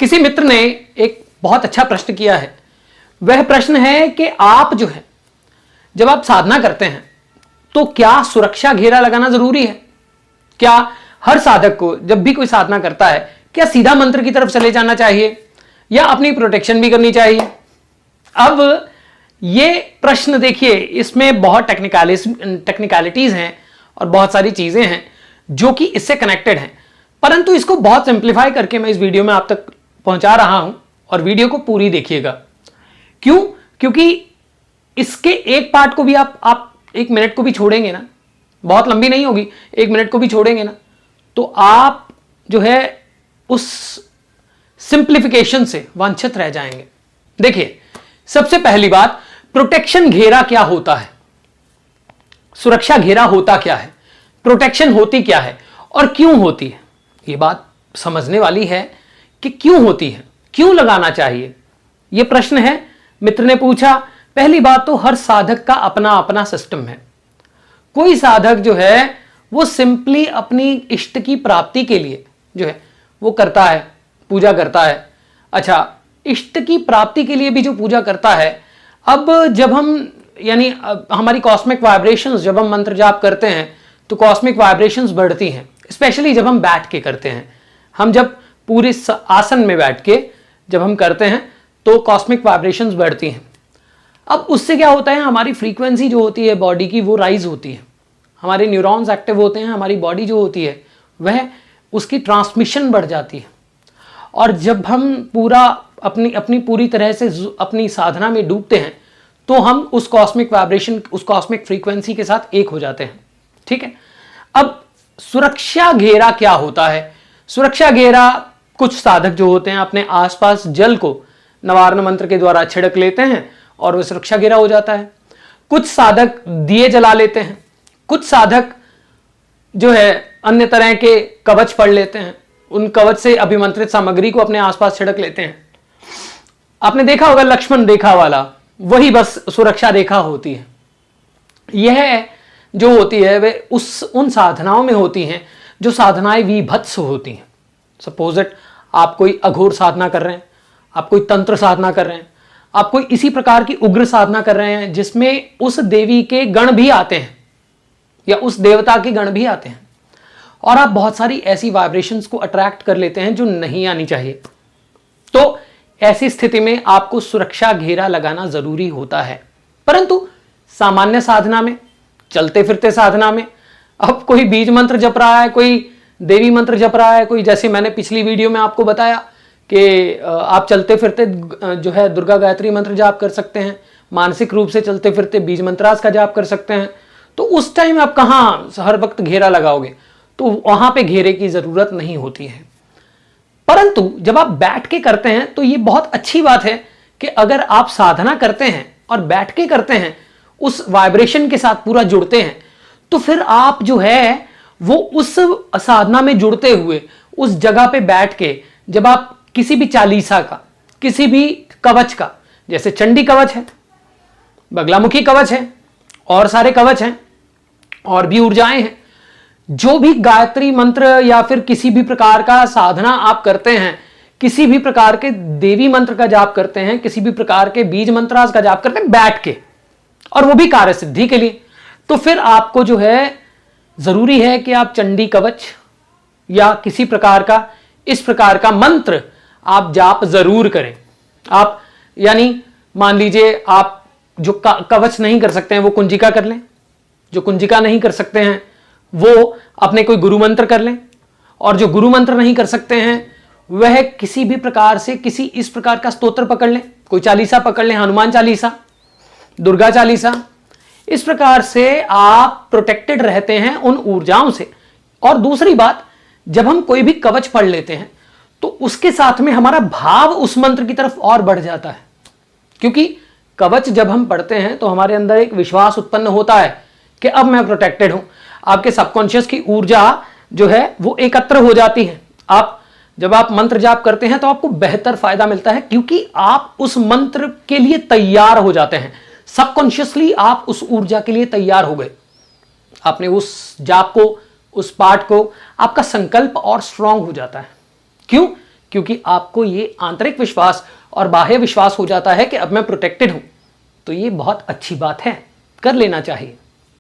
किसी मित्र ने एक बहुत अच्छा प्रश्न किया है। वह प्रश्न है कि आप जो है जब आप साधना करते हैं तो क्या सुरक्षा घेरा लगाना जरूरी है? क्या हर साधक को जब भी कोई साधना करता है क्या सीधा मंत्र की तरफ चले जाना चाहिए या अपनी प्रोटेक्शन भी करनी चाहिए? अब ये प्रश्न देखिए, इसमें बहुत टेक्निकलिटीज हैं और बहुत सारी चीजें हैं जो कि इससे कनेक्टेड हैं, परंतु इसको बहुत सिंप्लीफाई करके मैं इस वीडियो में आप तक पहुंचा रहा हूं और वीडियो को पूरी देखिएगा। क्यों? क्योंकि इसके एक पार्ट को भी आप 1 मिनट को भी छोड़ेंगे ना, बहुत लंबी नहीं होगी, 1 मिनट को भी छोड़ेंगे ना, तो आप जो है उस सिंप्लीफिकेशन से वंचित रह जाएंगे। देखिए, सबसे पहली बात, प्रोटेक्शन घेरा क्या होता है, सुरक्षा घेरा होता क्या है, प्रोटेक्शन होती क्या है और क्यों होती है? यह बात समझने वाली है कि क्यों होती है, क्यों लगाना चाहिए। यह प्रश्न है, मित्र ने पूछा। पहली बात तो हर साधक का अपना अपना सिस्टम है। कोई साधक जो है वो सिंपली अपनी इष्ट की प्राप्ति के लिए जो है वो करता है, पूजा करता है। अच्छा, इष्ट की प्राप्ति के लिए भी जो पूजा करता है, अब जब हम यानी हमारी कॉस्मिक वाइब्रेशंस, जब हम मंत्र जाप करते हैं तो कॉस्मिक वाइब्रेशंस बढ़ती हैं, स्पेशली जब हम बैठ के करते हैं। हम जब पूरे आसन में बैठ के जब हम करते हैं तो कॉस्मिक वाइब्रेशंस बढ़ती हैं। अब उससे क्या होता है, हमारी फ्रीक्वेंसी जो होती है बॉडी की वो राइज होती है, हमारे न्यूरॉन्स एक्टिव होते हैं, हमारी बॉडी जो होती है वह उसकी ट्रांसमिशन बढ़ जाती है। और जब हम पूरा अपनी पूरी तरह से अपनी साधना में डूबते हैं तो हम उस कॉस्मिक वाइब्रेशन, उस कॉस्मिक फ्रीक्वेंसी के साथ एक हो जाते हैं। ठीक है। अब सुरक्षा घेरा क्या होता है? सुरक्षा घेरा, कुछ साधक जो होते हैं अपने आसपास जल को नवारण मंत्र के द्वारा छिड़क लेते हैं और वह सुरक्षा घेरा हो जाता है। कुछ साधक दिए जला लेते हैं, कुछ साधक जो है अन्य तरह के कवच पढ़ लेते हैं, उन कवच से अभिमंत्रित सामग्री को अपने आसपास छिड़क लेते हैं। आपने देखा होगा लक्ष्मण रेखा वाला, वही बस सुरक्षा रेखा होती है। यह जो होती है वे उन साधनाओं में होती हैं जो साधनाएं विभत्स होती हैं। सपोज इट, आप कोई अघोर साधना कर रहे हैं, आप कोई तंत्र साधना कर रहे हैं, आप कोई इसी प्रकार की उग्र साधना कर रहे हैं जिसमें उस देवी के गण भी आते हैं या उस देवता के गण भी आते हैं, और आप बहुत सारी ऐसी वाइब्रेशंस को अट्रैक्ट कर लेते हैं जो नहीं आनी चाहिए, तो ऐसी स्थिति में आपको सुरक्षा घेरा लगाना जरूरी होता है। परंतु सामान्य साधना में, चलते फिरते साधना में, अब कोई बीज मंत्र जप रहा है, कोई देवी मंत्र जप रहा है, कोई, जैसे मैंने पिछली वीडियो में आपको बताया कि आप चलते फिरते जो है दुर्गा गायत्री मंत्र जाप कर सकते हैं, मानसिक रूप से चलते फिरते बीज मंत्रास का जाप कर सकते हैं। तो उस टाइम आप कहाँ हर वक्त घेरा लगाओगे, तो वहां पे घेरे की जरूरत नहीं होती है। परंतु जब आप बैठ के करते हैं तो ये बहुत अच्छी बात है कि अगर आप साधना करते हैं और बैठ के करते हैं, उस वाइब्रेशन के साथ पूरा जुड़ते हैं, तो फिर आप जो है वो उस साधना में जुड़ते हुए उस जगह पे बैठ के जब आप किसी भी चालीसा का, किसी भी कवच का, जैसे चंडी कवच है, बगलामुखी कवच है, और सारे कवच हैं और भी ऊर्जाएं हैं, जो भी गायत्री मंत्र या फिर किसी भी प्रकार का साधना आप करते हैं, किसी भी प्रकार के देवी मंत्र का जाप करते हैं, किसी भी प्रकार के बीज मंत्रास का जाप करते हैं बैठ के, और वो भी कार्य सिद्धि के लिए, तो फिर आपको जो है जरूरी है कि आप चंडी कवच या किसी प्रकार का इस प्रकार का मंत्र आप जाप जरूर करें। आप यानी मान लीजिए आप जो कवच नहीं कर सकते हैं वो कुंजिका कर लें, जो कुंजिका नहीं कर सकते हैं वो अपने कोई गुरु मंत्र कर लें, और जो गुरु मंत्र नहीं कर सकते हैं वह किसी भी प्रकार से किसी इस प्रकार का स्तोत्र पकड़ लें, कोई चालीसा पकड़ लें, हनुमान चालीसा, दुर्गा चालीसा। इस प्रकार से आप प्रोटेक्टेड रहते हैं उन ऊर्जाओं से। और दूसरी बात, जब हम कोई भी कवच पढ़ लेते हैं तो उसके साथ में हमारा भाव उस मंत्र की तरफ और बढ़ जाता है, क्योंकि कवच जब हम पढ़ते हैं तो हमारे अंदर एक विश्वास उत्पन्न होता है कि अब मैं प्रोटेक्टेड हूं। आपके सबकॉन्शियस की ऊर्जा जो है वो एकत्र हो जाती है। जब आप मंत्र जाप करते हैं तो आपको बेहतर फायदा मिलता है, क्योंकि आप उस मंत्र के लिए तैयार हो जाते हैं। सबकॉन्शियसली आप उस ऊर्जा के लिए तैयार हो गए, आपने उस जाप को, उस पाठ को, आपका संकल्प और स्ट्रांग हो जाता है। क्यों? क्योंकि आपको ये आंतरिक विश्वास और बाह्य विश्वास हो जाता है कि अब मैं प्रोटेक्टेड हूं। तो ये बहुत अच्छी बात है, कर लेना चाहिए।